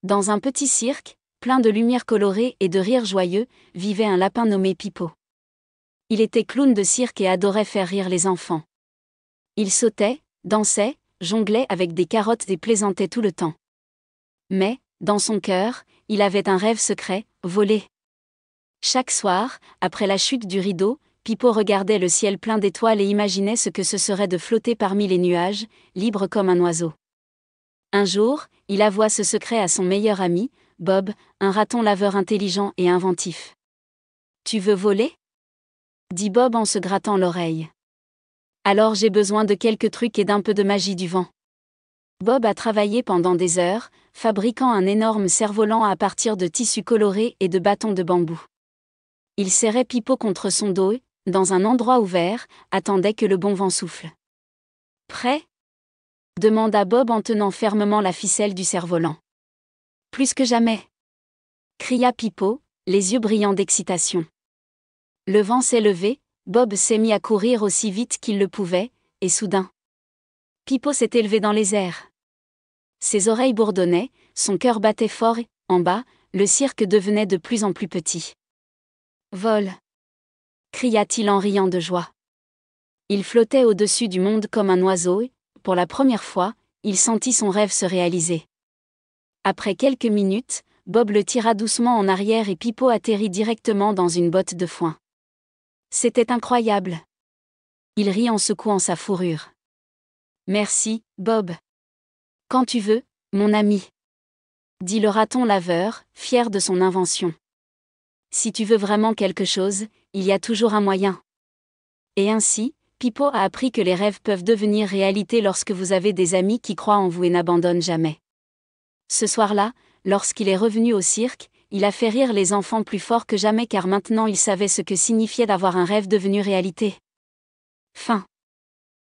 Dans un petit cirque, plein de lumières colorées et de rires joyeux, vivait un lapin nommé Pipo. Il était clown de cirque et adorait faire rire les enfants. Il sautait, dansait, jonglait avec des carottes et plaisantait tout le temps. Mais, dans son cœur, il avait un rêve secret, voler. Chaque soir, après la chute du rideau, Pipo regardait le ciel plein d'étoiles et imaginait ce que ce serait de flotter parmi les nuages, libre comme un oiseau. Un jour, il avoua ce secret à son meilleur ami, Bob, un raton laveur intelligent et inventif. « Tu veux voler ?» dit Bob en se grattant l'oreille. « Alors j'ai besoin de quelques trucs et d'un peu de magie du vent. » Bob a travaillé pendant des heures, fabriquant un énorme cerf-volant à partir de tissus colorés et de bâtons de bambou. Il serrait Pipo contre son dos et, dans un endroit ouvert, attendait que le bon vent souffle. « Prêt ?» demanda Bob en tenant fermement la ficelle du cerf-volant. « Plus que jamais !» cria Pipo, les yeux brillants d'excitation. Le vent s'est levé, Bob s'est mis à courir aussi vite qu'il le pouvait, et soudain, Pipo s'est élevé dans les airs. Ses oreilles bourdonnaient, son cœur battait fort et, en bas, le cirque devenait de plus en plus petit. « Vole !» cria-t-il en riant de joie. Il flottait au-dessus du monde comme un oiseau et, pour la première fois, il sentit son rêve se réaliser. Après quelques minutes, Bob le tira doucement en arrière et Pipo atterrit directement dans une botte de foin. C'était incroyable. Il rit en secouant sa fourrure. « Merci, Bob. Quand tu veux, mon ami. » dit le raton laveur, fier de son invention. « Si tu veux vraiment quelque chose, il y a toujours un moyen. » Et ainsi, Pipo a appris que les rêves peuvent devenir réalité lorsque vous avez des amis qui croient en vous et n'abandonnent jamais. Ce soir-là, lorsqu'il est revenu au cirque, il a fait rire les enfants plus fort que jamais car maintenant il savait ce que signifiait d'avoir un rêve devenu réalité. Fin.